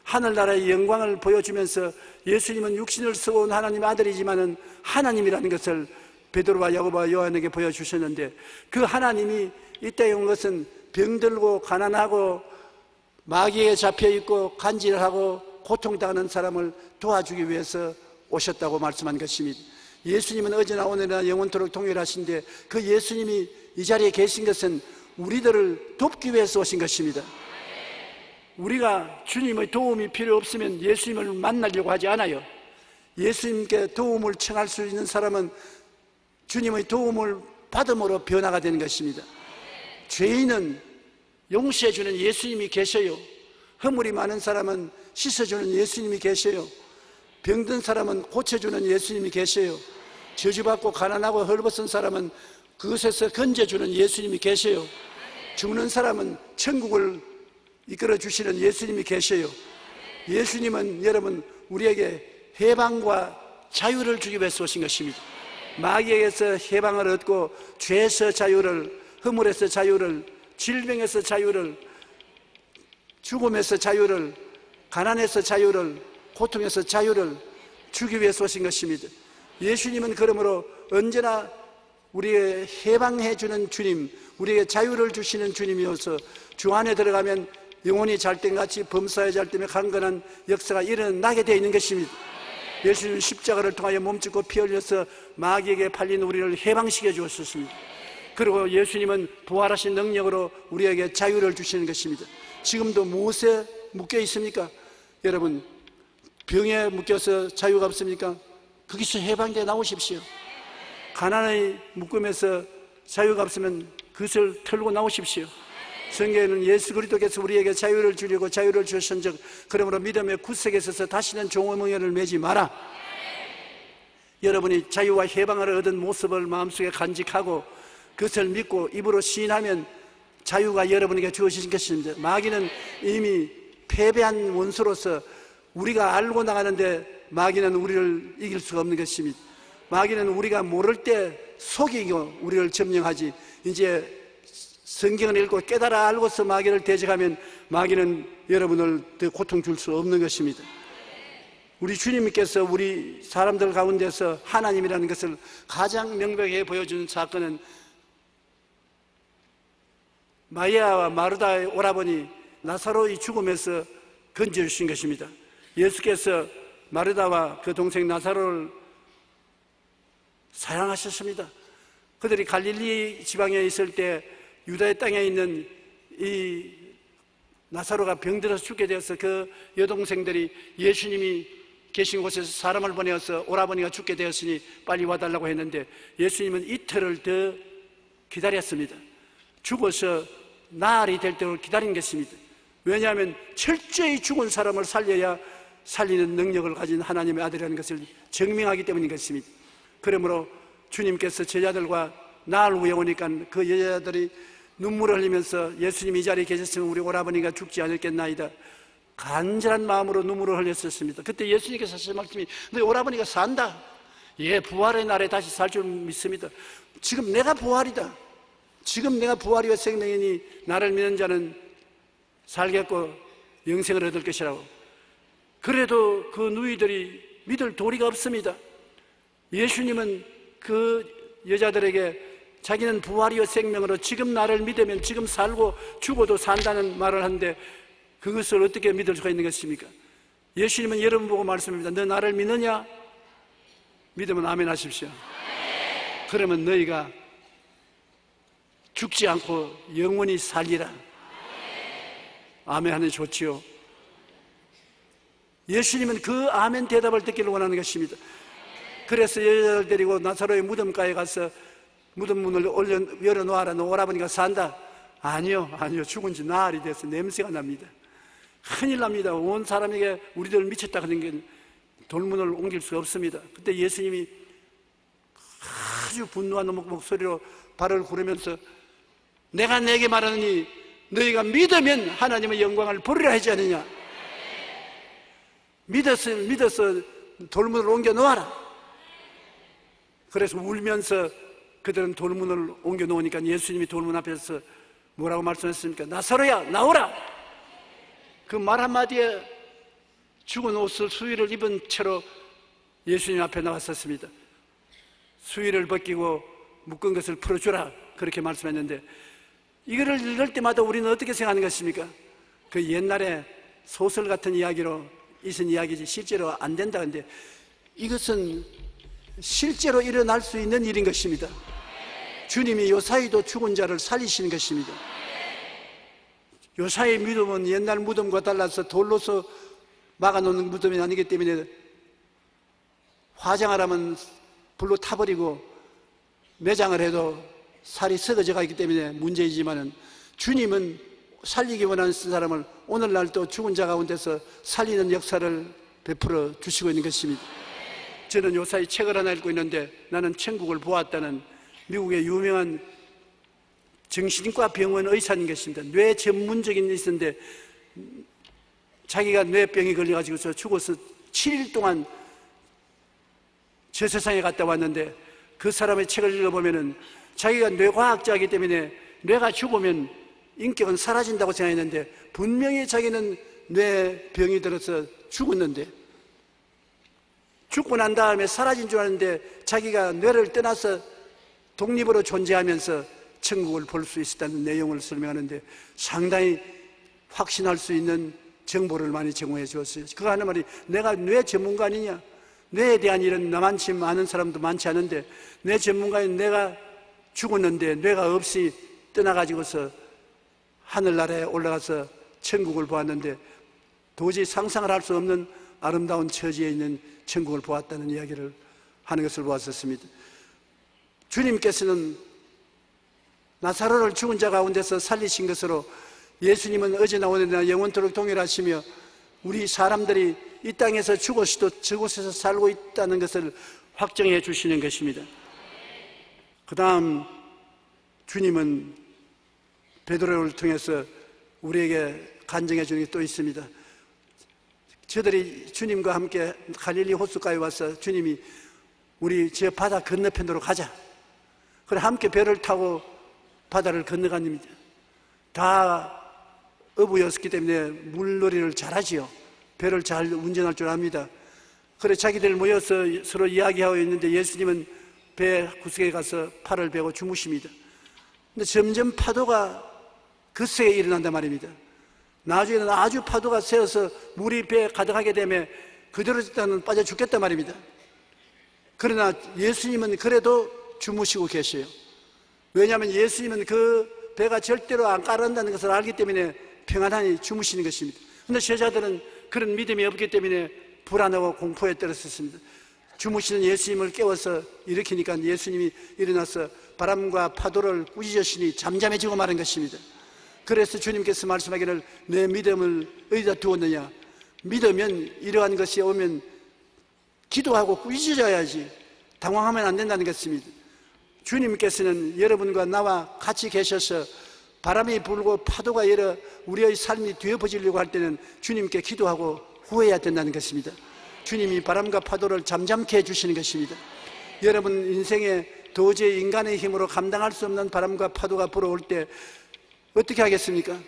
Speaker 2: 하늘나라의 영광을 보여주면서 예수님은 육신을 쓰고 온 하나님 아들이지만은 하나님이라는 것을 베드로와 야고보와 요한에게 보여주셨는데, 그 하나님이 이 땅에 온 것은 병들고 가난하고 마귀에 잡혀있고 간질하고 고통당하는 사람을 도와주기 위해서 오셨다고 말씀한 것입니다. 예수님은 어제나 오늘이나 영원토록 동일하신데, 그 예수님이 이 자리에 계신 것은 우리들을 돕기 위해서 오신 것입니다. 우리가 주님의 도움이 필요 없으면 예수님을 만나려고 하지 않아요. 예수님께 도움을 청할 수 있는 사람은 주님의 도움을 받음으로 변화가 되는 것입니다. 죄인은 용서해주는 예수님이 계셔요. 허물이 많은 사람은 씻어주는 예수님이 계셔요. 병든 사람은 고쳐주는 예수님이 계셔요. 저주받고 가난하고 헐벗은 사람은 그것에서 건져주는 예수님이 계셔요. 죽는 사람은 천국을 이끌어주시는 예수님이 계셔요. 예수님은 여러분 우리에게 해방과 자유를 주기 위해서 오신 것입니다. 마귀에게서 해방을 얻고 죄에서 자유를, 허물에서 자유를, 질병에서 자유를, 죽음에서 자유를, 가난에서 자유를, 고통에서 자유를 주기 위해서 오신 것입니다. 예수님은 그러므로 언제나 우리에게 해방해 주는 주님, 우리에게 자유를 주시는 주님이어서 주 안에 들어가면 영혼이 잘된같이 범사에 잘되며 강건한 역사가 일어나게 되어 있는 것입니다. 예수님은 십자가를 통하여 몸짓고 피 흘려서 마귀에게 팔린 우리를 해방시켜 주었습니다. 그리고 예수님은 부활하신 능력으로 우리에게 자유를 주시는 것입니다. 지금도 무엇에 묶여 있습니까? 여러분, 병에 묶여서 자유가 없습니까? 거기서 해방되어 나오십시오. 가난의 묶음에서 자유가 없으면 그것을 털고 나오십시오. 성경에는 예수 그리스도께서 우리에게 자유를 주려고 자유를 주셨은즉 그러므로 믿음의 굳세게 서서 다시는 종업무예를 매지 마라. 여러분이 자유와 해방을 얻은 모습을 마음속에 간직하고 그것을 믿고 입으로 시인하면 자유가 여러분에게 주어지신 것입니다. 마귀는 이미 패배한 원수로서 우리가 알고 나가는데 마귀는 우리를 이길 수가 없는 것입니다. 마귀는 우리가 모를 때 속이고 우리를 점령하지, 이제 성경을 읽고 깨달아 알고서 마귀를 대적하면 마귀는 여러분을 더 고통 줄 수 없는 것입니다. 우리 주님께서 우리 사람들 가운데서 하나님이라는 것을 가장 명백하게 보여주는 사건은 마리아와 마르다의 오라버니 나사로의 죽음에서 건져주신 것입니다. 예수께서 마르다와 그 동생 나사로를 사랑하셨습니다. 그들이 갈릴리 지방에 있을 때 유다의 땅에 있는 이 나사로가 병들어서 죽게 되어서 그 여동생들이 예수님이 계신 곳에서 사람을 보내어서 오라버니가 죽게 되었으니 빨리 와달라고 했는데 예수님은 이틀을 더 기다렸습니다. 죽어서 나흘이 될 때를 기다린 것입니다. 왜냐하면 철저히 죽은 사람을 살려야 살리는 능력을 가진 하나님의 아들이라는 것을 증명하기 때문인 것입니다. 그러므로 주님께서 제자들과 나흘 후에 오니까 그 여자들이 눈물을 흘리면서 예수님이 이 자리에 계셨으면 우리 오라버니가 죽지 않았겠나이다, 간절한 마음으로 눈물을 흘렸었습니다. 그때 예수님께서 하신 말씀이 너희 오라버니가 산다. 예, 부활의 날에 다시 살 줄 믿습니다. 지금 내가 부활이다. 지금 내가 부활이와 생명이니 나를 믿는 자는 살겠고 영생을 얻을 것이라고. 그래도 그 누이들이 믿을 도리가 없습니다. 예수님은 그 여자들에게 자기는 부활이요 생명으로 지금 나를 믿으면 지금 살고 죽어도 산다는 말을 하는데 그것을 어떻게 믿을 수가 있는 것입니까? 예수님은 여러분 보고 말씀합니다. 너 나를 믿느냐? 믿으면 아멘 하십시오. 그러면 너희가 죽지 않고 영원히 살리라. 아멘 하는 좋지요. 예수님은 그 아멘 대답을 듣기를 원하는 것입니다. 그래서 여자를 데리고 나사로의 무덤가에 가서 무덤 문을 열어놓아라. 너 오라버니가 산다. 아니요, 죽은 지 나흘이 돼서 냄새가 납니다. 큰일 납니다. 온 사람에게 우리들 미쳤다 그런 게 돌문을 옮길 수 없습니다. 그때 예수님이 아주 분노한 목소리로 발을 구르면서 내가 내게 말하느니 너희가 믿으면 하나님의 영광을 보리라 하지 않느냐. 믿어서 돌문을 옮겨 놓아라. 그래서 울면서 그들은 돌문을 옮겨 놓으니까 예수님이 돌문 앞에서 뭐라고 말씀하셨습니까? 나사로야, 나오라! 그 말 한마디에 죽은 옷을 수의를 입은 채로 예수님 앞에 나왔었습니다. 수의를 벗기고 묶은 것을 풀어주라, 그렇게 말씀했는데, 이거를 읽을 때마다 우리는 어떻게 생각하는 것입니까? 그 옛날에 소설 같은 이야기로 있은 이야기지 실제로 안 된다. 근데 이것은 실제로 일어날 수 있는 일인 것입니다. 주님이 요사이도 죽은 자를 살리시는 것입니다. 요사이의 무덤은 옛날 무덤과 달라서 돌로서 막아놓는 무덤이 아니기 때문에 화장하라면 불로 타버리고 매장을 해도 살이 썩어져 가기 때문에 문제이지만은, 주님은 살리기 원하는 사람을 오늘날 또 죽은 자 가운데서 살리는 역사를 베풀어 주시고 있는 것입니다. 저는 요사이 책을 하나 읽고 있는데, 나는 천국을 보았다는 미국의 유명한 정신과 병원 의사인 것입니다. 뇌 전문적인 일이 있었는데 자기가 뇌병이 걸려가지고 죽어서 7일 동안 저 세상에 갔다 왔는데, 그 사람의 책을 읽어보면은 자기가 뇌과학자이기 때문에 뇌가 죽으면 인격은 사라진다고 생각했는데, 분명히 자기는 뇌병이 들어서 죽었는데, 죽고 난 다음에 사라진 줄 알았는데 자기가 뇌를 떠나서 독립으로 존재하면서 천국을 볼 수 있었다는 내용을 설명하는데, 상당히 확신할 수 있는 정보를 많이 제공해 주었어요. 그거 하는 말이, 내가 뇌 전문가 아니냐? 뇌에 대한 일은 나만치 아는 사람도 많지 않은데, 뇌 전문가인 내가 죽었는데 뇌가 없이 떠나가지고서 하늘나라에 올라가서 천국을 보았는데, 도저히 상상을 할 수 없는 아름다운 처지에 있는 천국을 보았다는 이야기를 하는 것을 보았었습니다. 주님께서는 나사로를 죽은 자 가운데서 살리신 것으로, 예수님은 어제나 오늘이나 영원토록 동일하시며 우리 사람들이 이 땅에서 죽어서도 저곳에서 살고 있다는 것을 확정해 주시는 것입니다. 그 다음 주님은 베드로를 통해서 우리에게 간증해 주는 게 또 있습니다. 저들이 주님과 함께 갈릴리 호숫가에 와서 주님이 우리 저 바다 건너편으로 가자. 그래 함께 배를 타고 바다를 건너갑니다. 다 어부였기 때문에 물놀이를 잘하지요. 배를 잘 운전할 줄 압니다. 그래 자기들 모여서 서로 이야기하고 있는데, 예수님은 배 구석에 가서 팔을 베고 주무십니다. 근데 점점 파도가 거세게 일어난단 말입니다. 나중에는 아주 파도가 세어서 물이 배에 가득하게 되면 그대로 있다는 빠져 죽겠단 말입니다. 그러나 예수님은 그래도 주무시고 계셔요. 왜냐하면 예수님은 그 배가 절대로 안 가라앉는다는 것을 알기 때문에 평안하니 주무시는 것입니다. 그런데 제자들은 그런 믿음이 없기 때문에 불안하고 공포에 떨었었습니다. 주무시는 예수님을 깨워서 일으키니까 예수님이 일어나서 바람과 파도를 꾸짖으시니 잠잠해지고 마는 것입니다. 그래서 주님께서 말씀하기를, 내 믿음을 어디다 두었느냐? 믿으면 이러한 것이 오면 기도하고 꾸짖어야지 당황하면 안 된다는 것입니다. 주님께서는 여러분과 나와 같이 계셔서 바람이 불고 파도가 일어 우리의 삶이 뒤엎어지려고 할 때는 주님께 기도하고 후회해야 된다는 것입니다. 주님이 바람과 파도를 잠잠케 해주시는 것입니다. 여러분 인생에 도저히 인간의 힘으로 감당할 수 없는 바람과 파도가 불어올 때 어떻게 하겠습니까?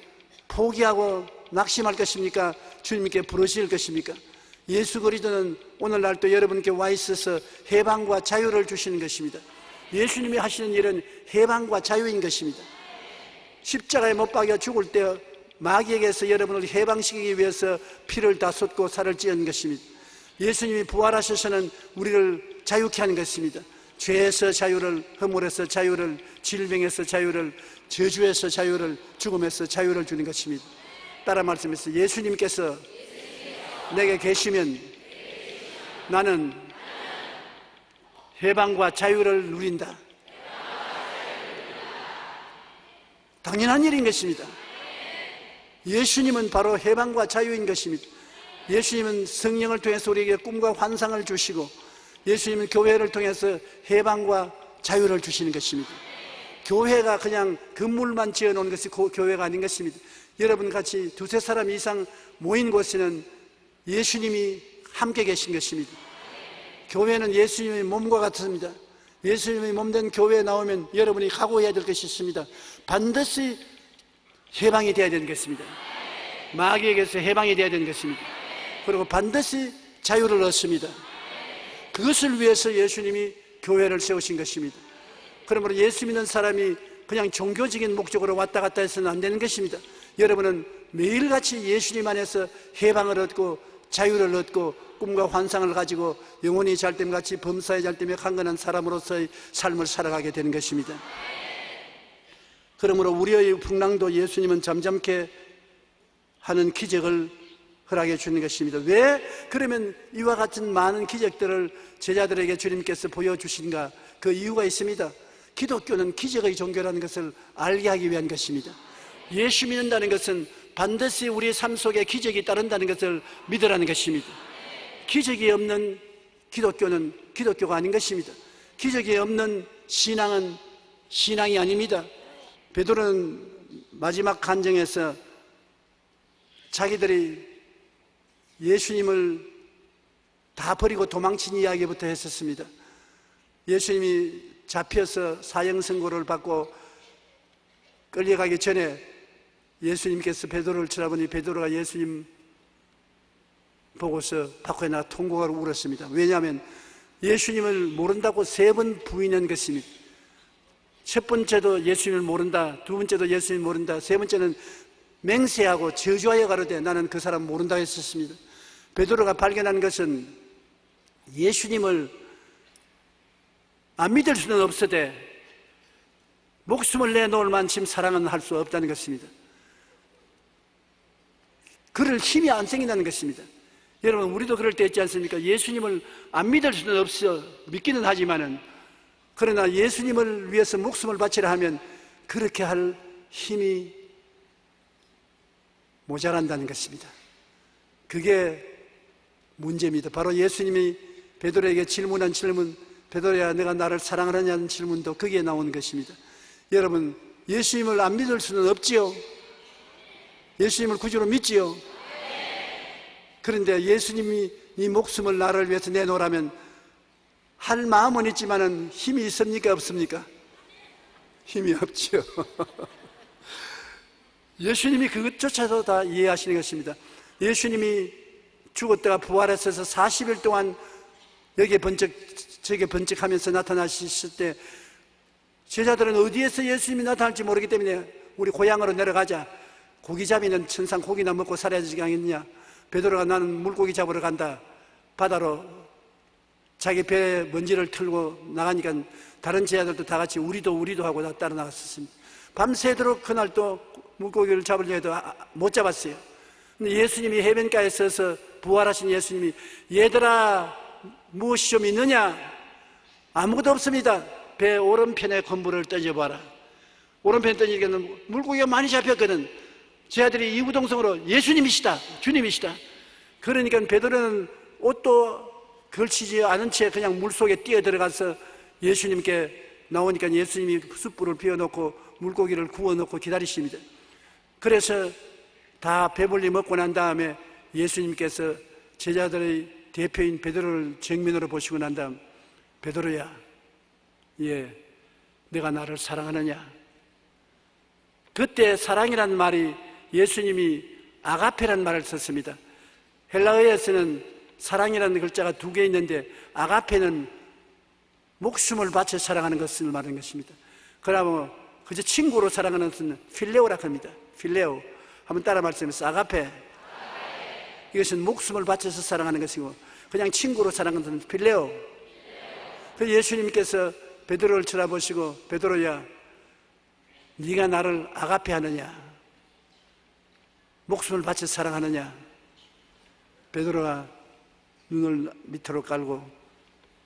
Speaker 2: 포기하고 낙심할 것입니까? 주님께 부르실 것입니까? 예수 그리스도는 오늘날 또 여러분께 와 있어서 해방과 자유를 주시는 것입니다. 예수님이 하시는 일은 해방과 자유인 것입니다. 십자가에 못 박여 죽을 때 마귀에게서 여러분을 해방시키기 위해서 피를 다 쏟고 살을 찌은 것입니다. 예수님이 부활하셔서는 우리를 자유케 하는 것입니다. 죄에서 자유를, 허물에서 자유를, 질병에서 자유를, 저주에서 자유를, 죽음에서 자유를 주는 것입니다. 따라 말씀해서, 예수님께서 내게 계시면 나는 해방과 자유를 누린다. 당연한 일인 것입니다. 예수님은 바로 해방과 자유인 것입니다. 예수님은 성령을 통해서 우리에게 꿈과 환상을 주시고, 예수님은 교회를 통해서 해방과 자유를 주시는 것입니다. 교회가 그냥 건물만 지어놓은 것이 교회가 아닌 것입니다. 여러분 같이 두세 사람 이상 모인 곳에는 예수님이 함께 계신 것입니다. 교회는 예수님의 몸과 같습니다. 예수님의 몸된 교회에 나오면 여러분이 각오해야 될 것이 있습니다. 반드시 해방이 되어야 되는 것입니다. 마귀에게서 해방이 되어야 되는 것입니다. 그리고 반드시 자유를 얻습니다. 그것을 위해서 예수님이 교회를 세우신 것입니다. 그러므로 예수 믿는 사람이 그냥 종교적인 목적으로 왔다 갔다 해서는 안 되는 것입니다. 여러분은 매일같이 예수님 안에서 해방을 얻고 자유를 얻고 꿈과 환상을 가지고 영혼이 잘됨같이 범사에 잘됨에 강건한 사람으로서의 삶을 살아가게 되는 것입니다. 그러므로 우리의 풍랑도 예수님은 잠잠케 하는 기적을 허락해 주는 것입니다. 왜 그러면 이와 같은 많은 기적들을 제자들에게 주님께서 보여주신가? 그 이유가 있습니다. 기독교는 기적의 종교라는 것을 알게 하기 위한 것입니다. 예수 믿는다는 것은 반드시 우리의 삶 속에 기적이 따른다는 것을 믿으라는 것입니다. 기적이 없는 기독교는 기독교가 아닌 것입니다. 기적이 없는 신앙은 신앙이 아닙니다. 베드로는 마지막 간증에서 자기들이 예수님을 다 버리고 도망친 이야기부터 했었습니다. 예수님이 잡혀서 사형 선고를 받고 끌려가기 전에 예수님께서 베드로를 쳐다보니 베드로가 예수님 보고서 밖에 나가 통곡하고 울었습니다. 왜냐하면 예수님을 모른다고 3번 부인한 것입니다. 첫 번째도 예수님을 모른다, 두 번째도 예수님을 모른다, 세 번째는 맹세하고 저주하여 가로되 나는 그 사람 모른다 했었습니다. 베드로가 발견한 것은 예수님을 안 믿을 수는 없으되 목숨을 내놓을 만큼 사랑은 할 수 없다는 것입니다. 그럴 힘이 안 생긴다는 것입니다. 여러분, 우리도 그럴 때 있지 않습니까? 예수님을 안 믿을 수는 없어 믿기는 하지만은, 그러나 예수님을 위해서 목숨을 바치라 하면 그렇게 할 힘이 모자란다는 것입니다. 그게 문제입니다. 바로 예수님이 베드로에게 질문한 질문, 베드로야 내가 나를 사랑하느냐는 질문도 거기에 나오는 것입니다. 여러분, 예수님을 안 믿을 수는 없지요. 예수님을 구주로 믿지요. 그런데 예수님이 네 목숨을 나를 위해서 내놓으라면 할 마음은 있지만은 힘이 있습니까? 없습니까? 힘이 없죠. 예수님이 그것조차도 다 이해하시는 것입니다. 예수님이 죽었다가 부활하셔서 40일 동안 여기에 번쩍 저게 번쩍하면서 나타나셨을 때 제자들은 어디에서 예수님이 나타날지 모르기 때문에 우리 고향으로 내려가자. 고기 잡이는 천상 고기나 먹고 살아야 되지 않겠느냐. 베드로가 나는 물고기 잡으러 간다. 바다로 자기 배에 먼지를 털고 나가니까 다른 제자들도 다 같이 우리도 하고 다 따라 나갔었습니다. 밤새도록 그날 또 물고기를 잡으려 해도 못 잡았어요. 근데 예수님이 해변가에 서서 부활하신 예수님이 얘들아 무엇이 좀 있느냐? 아무것도 없습니다. 배 오른편에 건물을 던져봐라. 오른편에 던지니까 물고기가 많이 잡혔거든. 제 아들이 이구동성으로 예수님이시다, 주님이시다. 그러니까 베드로는 옷도 걸치지 않은 채 그냥 물속에 뛰어들어가서 예수님께 나오니까 예수님이 숯불을 피워놓고 물고기를 구워놓고 기다리십니다. 그래서 다 배불리 먹고 난 다음에 예수님께서 제자들의 대표인 베드로를 정면으로 보시고 난 다음, 베드로야, 내가 나를 사랑하느냐? 그때 사랑이라는 말이 예수님이 아가페라는 말을 썼습니다. 헬라어에서는 사랑이라는 글자가 2개 있는데 아가페는 목숨을 바쳐 사랑하는 것을 말하는 것입니다. 그러면 그저 친구로 사랑하는 것은 필레오라고 합니다. 필레오. 한번 따라 말씀해서 아가페. 이것은 목숨을 바쳐서 사랑하는 것이고 그냥 친구로 사랑하는 것은 필레오. 그래서 예수님께서 베드로를 쳐다보시고 베드로야 네가 나를 아가페 하느냐? 목숨을 바쳐 사랑하느냐? 베드로가 눈을 밑으로 깔고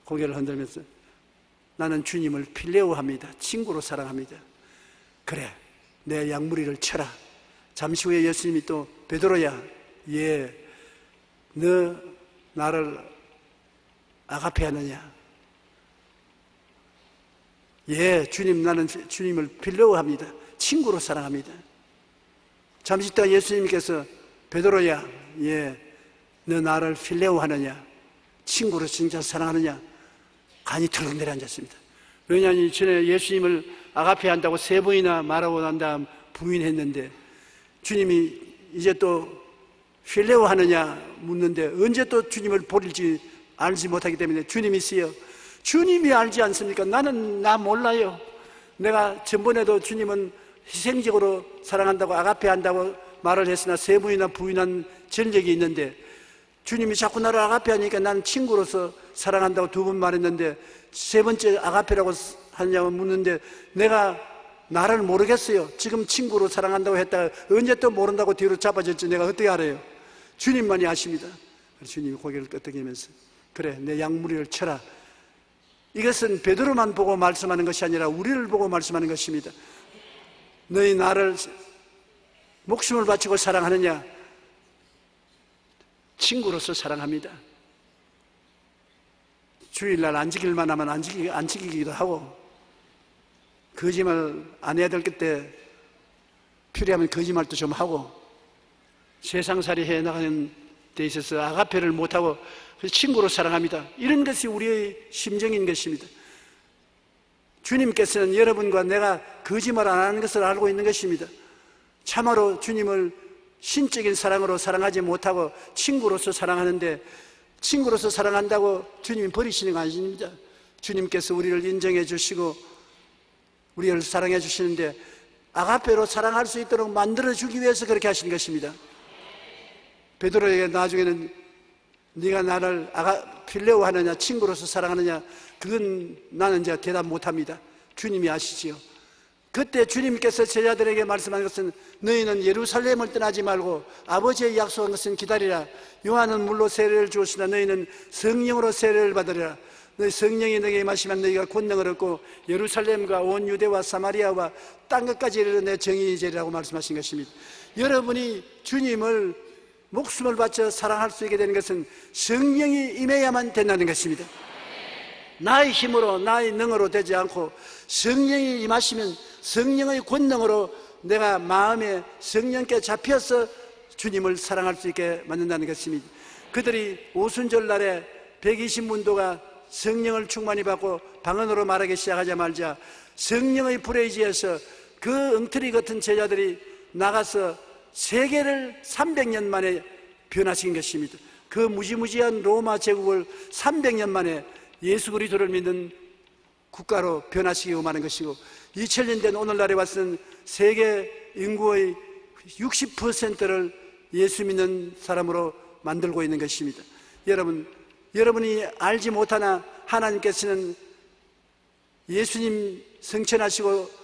Speaker 2: 고개를 흔들면서 나는 주님을 필레오합니다. 친구로 사랑합니다. 그래, 내 양무리를 쳐라. 잠시 후에 예수님이 또 베드로야, 너 나를 아가페 하느냐? 주님, 나는 주님을 필레오합니다. 친구로 사랑합니다. 잠시 있다가 예수님께서 베드로야, 너 나를 필레오하느냐, 친구로 진짜 사랑하느냐? 간이 털썩 내려앉았습니다. 왜냐하면 전에 예수님을 아가페 한다고 3번이나 말하고 난 다음 부인했는데, 주님이 이제 또 필레오하느냐 묻는데 언제 또 주님을 버릴지 알지 못하기 때문에, 주님이시여, 주님이 알지 않습니까? 나는 나 몰라요. 내가 전번에도 주님은 희생적으로 사랑한다고 아가페 한다고 말을 했으나 3번이나 부인한 전적이 있는데, 주님이 자꾸 나를 아가페 하니까 나는 친구로서 사랑한다고 2번 말했는데 3번째 아가페라고 하냐고 묻는데, 내가 나를 모르겠어요. 지금 친구로 사랑한다고 했다가 언제 또 모른다고 뒤로 잡아졌지 내가 어떻게 알아요? 주님만이 아십니다. 주님이 고개를 끄덕이면서, 그래, 내 양무리를 쳐라. 이것은 베드로만 보고 말씀하는 것이 아니라 우리를 보고 말씀하는 것입니다. 너희 나를 목숨을 바치고 사랑하느냐? 친구로서 사랑합니다. 주일날 안 지킬만 하면 안 지키기도 하고, 거짓말 안 해야 될 그때 필요하면 거짓말도 좀 하고, 세상살이 해나가는 데 있어서 아가페를 못하고 친구로 사랑합니다. 이런 것이 우리의 심정인 것입니다. 주님께서는 여러분과 내가 거짓말 안 하는 것을 알고 있는 것입니다. 참으로 주님을 신적인 사랑으로 사랑하지 못하고 친구로서 사랑하는데, 친구로서 사랑한다고 주님이 버리시는 거 아닙니다. 주님께서 우리를 인정해 주시고 우리를 사랑해 주시는데, 아가페로 사랑할 수 있도록 만들어 주기 위해서 그렇게 하신 것입니다. 베드로에게 나중에는 네가 나를 필레오 하느냐, 친구로서 사랑하느냐, 그건 나는 이제 대답 못합니다. 주님이 아시지요. 그때 주님께서 제자들에게 말씀한 것은, 너희는 예루살렘을 떠나지 말고 아버지의 약속한 것은 기다리라. 요한은 물로 세례를 주었으나 너희는 성령으로 세례를 받으리라. 너희 성령이 너희에게 임하시면 너희가 권능을 얻고 예루살렘과 온 유대와 사마리아와 땅 끝까지 이르러 내 정의의 제리라고 말씀하신 것입니다. 여러분이 주님을 목숨을 바쳐 사랑할 수 있게 되는 것은 성령이 임해야만 된다는 것입니다. 나의 힘으로, 나의 능으로 되지 않고 성령이 임하시면 성령의 권능으로 내가 마음에 성령께 잡혀서 주님을 사랑할 수 있게 만든다는 것입니다. 그들이 오순절 날에 120문도가 성령을 충만히 받고 방언으로 말하기 시작하자마자 성령의 불에 의지해서 그 엉터리 같은 제자들이 나가서 세계를 300년 만에 변화시킨 것입니다. 그 무지무지한 로마 제국을 300년 만에 예수 그리스도를 믿는 국가로 변화시키고 마는 것이고, 2000년 된 오늘날에 와서는 세계 인구의 60%를 예수 믿는 사람으로 만들고 있는 것입니다. 여러분이 알지 못하나 하나님께서는 예수님 성천하시고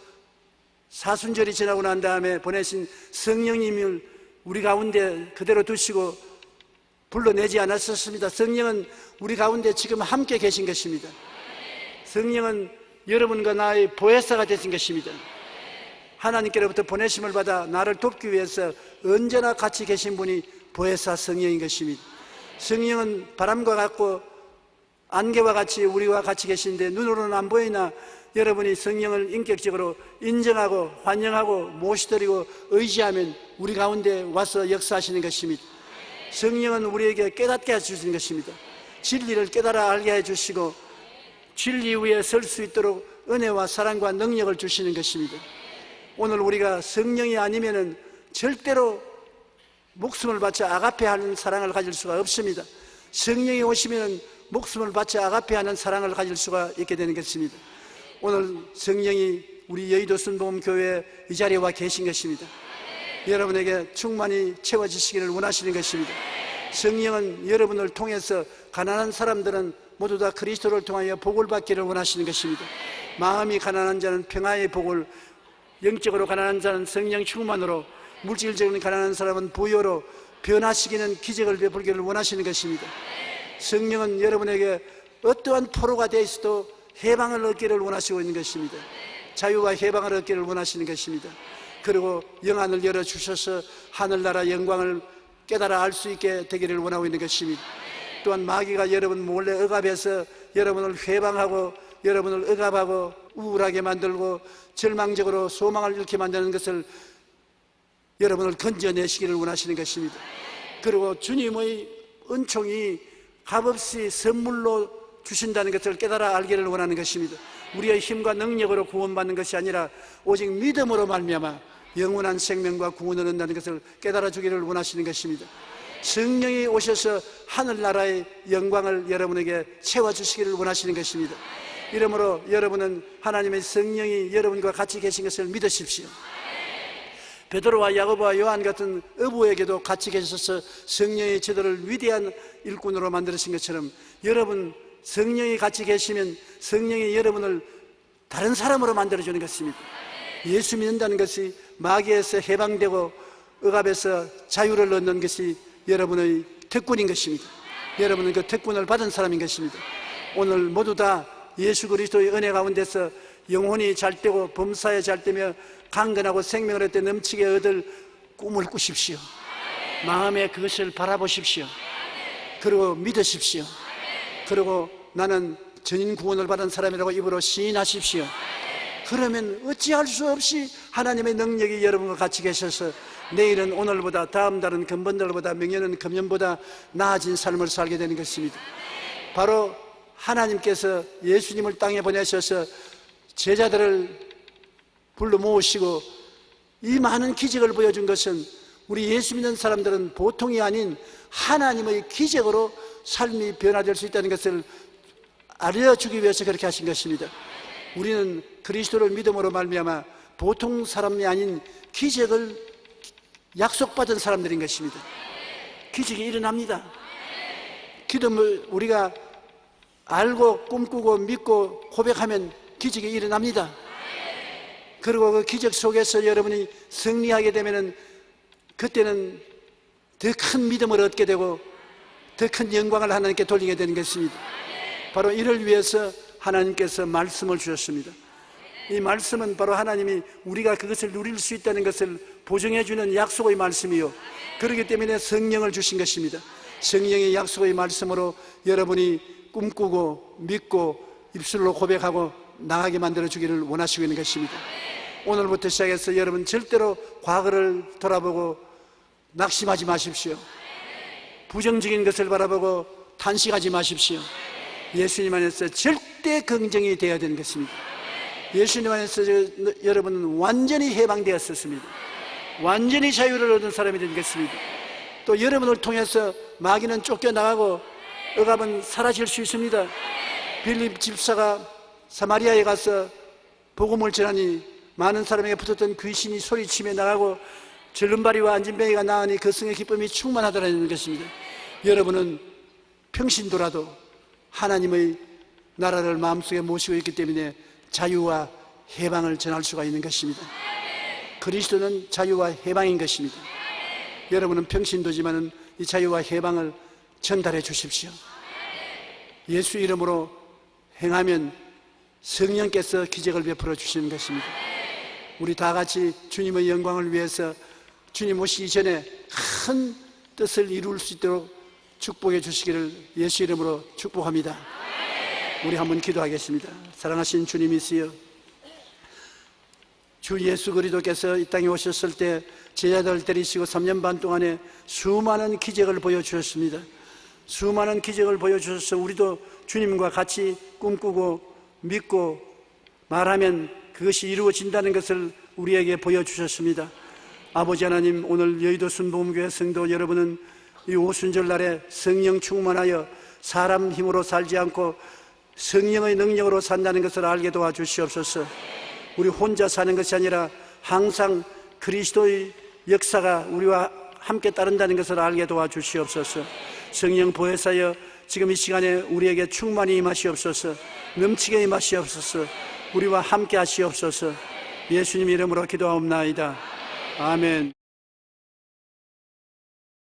Speaker 2: 사순절이 지나고 난 다음에 보내신 성령님을 우리 가운데 그대로 두시고 불러내지 않았었습니다. 성령은 우리 가운데 지금 함께 계신 것입니다. 성령은 여러분과 나의 보혜사가 되신 것입니다. 하나님께로부터 보내심을 받아 나를 돕기 위해서 언제나 같이 계신 분이 보혜사 성령인 것입니다. 성령은 바람과 같고 안개와 같이 우리와 같이 계시는데 눈으로는 안 보이나 여러분이 성령을 인격적으로 인정하고 환영하고 모시드리고 의지하면 우리 가운데 와서 역사하시는 것입니다. 성령은 우리에게 깨닫게 해주시는 것입니다. 진리를 깨달아 알게 해주시고 진리 위에 설 수 있도록 은혜와 사랑과 능력을 주시는 것입니다. 오늘 우리가 성령이 아니면은 절대로 목숨을 바쳐 아가페하는 사랑을 가질 수가 없습니다. 성령이 오시면 목숨을 바쳐 아가페하는 사랑을 가질 수가 있게 되는 것입니다. 오늘 성령이 우리 여의도 순복음교회에 이 자리에 와 계신 것입니다. 여러분에게 충만히 채워지시기를 원하시는 것입니다. 성령은 여러분을 통해서 가난한 사람들은 모두 다 그리스도를 통하여 복을 받기를 원하시는 것입니다. 마음이 가난한 자는 평화의 복을, 영적으로 가난한 자는 성령 충만으로, 물질적으로 가난한 사람은 부여로 변화시키는 기적을 베풀기를 원하시는 것입니다. 성령은 여러분에게 어떠한 포로가 되어 있어도 해방을 얻기를 원하시고 있는 것입니다. 자유와 해방을 얻기를 원하시는 것입니다. 그리고 영안을 열어주셔서 하늘나라 영광을 깨달아 알 수 있게 되기를 원하고 있는 것입니다. 또한 마귀가 여러분 몰래 억압해서 여러분을 회방하고 여러분을 억압하고 우울하게 만들고 절망적으로 소망을 잃게 만드는 것을 여러분을 건져내시기를 원하시는 것입니다. 그리고 주님의 은총이 값없이 선물로 주신다는 것을 깨달아 알기를 원하는 것입니다. 우리의 힘과 능력으로 구원받는 것이 아니라 오직 믿음으로 말미암아 영원한 생명과 구원을 얻는다는 것을 깨달아 주기를 원하시는 것입니다. 성령이 오셔서 하늘나라의 영광을 여러분에게 채워주시기를 원하시는 것입니다. 이러므로 여러분은 하나님의 성령이 여러분과 같이 계신 것을 믿으십시오. 베드로와 야고보와 요한 같은 어부에게도 같이 계셔서 성령의 제도를 위대한 일꾼으로 만드신 것처럼 여러분 성령이 같이 계시면 성령이 여러분을 다른 사람으로 만들어주는 것입니다. 예수 믿는다는 것이 마귀에서 해방되고 억압에서 자유를 얻는 것이 여러분의 특권인 것입니다. 여러분은 그 특권을 받은 사람인 것입니다. 오늘 모두 다 예수 그리스도의 은혜 가운데서 영혼이 잘되고 범사에 잘되며 강건하고 생명을 얻되 넘치게 얻을 꿈을 꾸십시오. 마음에 그것을 바라보십시오. 그리고 믿으십시오. 그리고 나는 전인 구원을 받은 사람이라고 입으로 시인하십시오. 그러면 어찌할 수 없이 하나님의 능력이 여러분과 같이 계셔서 내일은 오늘보다, 다음 달은 금번달보다, 명년은 금년보다 나아진 삶을 살게 되는 것입니다. 바로 하나님께서 예수님을 땅에 보내셔서 제자들을 불러 모으시고 이 많은 기적을 보여준 것은 우리 예수 믿는 사람들은 보통이 아닌 하나님의 기적으로 삶이 변화될 수 있다는 것을 알려주기 위해서 그렇게 하신 것입니다. 우리는 그리스도를 믿음으로 말미암아 보통 사람이 아닌 기적을 약속받은 사람들인 것입니다. 기적이 일어납니다. 기도를 우리가 알고 꿈꾸고 믿고 고백하면 기적이 일어납니다. 그리고 그 기적 속에서 여러분이 승리하게 되면 그때는 더 큰 믿음을 얻게 되고 더 큰 영광을 하나님께 돌리게 되는 것입니다. 바로 이를 위해서 하나님께서 말씀을 주셨습니다. 이 말씀은 바로 하나님이 우리가 그것을 누릴 수 있다는 것을 보증해 주는 약속의 말씀이요, 그렇기 때문에 성령을 주신 것입니다. 성령의 약속의 말씀으로 여러분이 꿈꾸고 믿고 입술로 고백하고 나가게 만들어 주기를 원하시고 있는 것입니다. 오늘부터 시작해서 여러분 절대로 과거를 돌아보고 낙심하지 마십시오. 부정적인 것을 바라보고 탄식하지 마십시오. 예수님 안에서 절대 긍정이 되어야 되는 것입니다. 예수님 안에서 여러분은 완전히 해방되었습니다. 완전히 자유를 얻은 사람이 된 것입니다. 또 여러분을 통해서 마귀는 쫓겨나가고 억압은 사라질 수 있습니다. 빌립 집사가 사마리아에 가서 복음을 전하니 많은 사람에게 붙었던 귀신이 소리치며 나가고 절름발이와 안진뱅이가 나으니 그 성의 기쁨이 충만하더라는 것입니다. 여러분은 평신도라도 하나님의 나라를 마음속에 모시고 있기 때문에 자유와 해방을 전할 수가 있는 것입니다. 그리스도는 자유와 해방인 것입니다. 여러분은 평신도지만은 이 자유와 해방을 전달해 주십시오. 예수 이름으로 행하면 성령께서 기적을 베풀어 주시는 것입니다. 우리 다 같이 주님의 영광을 위해서 주님 오시기 전에 큰 뜻을 이룰 수 있도록 축복해 주시기를 예수 이름으로 축복합니다. 우리 한번 기도하겠습니다. 사랑하신 주님이시여, 주 예수 그리스도께서 이 땅에 오셨을 때 제자들을 데리시고 3년 반 동안에 수많은 기적을 보여주셨습니다. 수많은 기적을 보여주셔서 우리도 주님과 같이 꿈꾸고 믿고 말하면 그것이 이루어진다는 것을 우리에게 보여주셨습니다. 아버지 하나님, 오늘 여의도 순복음교회 성도 여러분은 이 오순절 날에 성령 충만하여 사람 힘으로 살지 않고 성령의 능력으로 산다는 것을 알게 도와주시옵소서. 우리 혼자 사는 것이 아니라 항상 그리스도의 역사가 우리와 함께 따른다는 것을 알게 도와주시옵소서. 성령 보혜사여, 지금 이 시간에 우리에게 충만히 임하시옵소서. 넘치게 임하시옵소서. 우리와 함께 하시옵소서. 예수님 이름으로 기도하옵나이다. 아멘.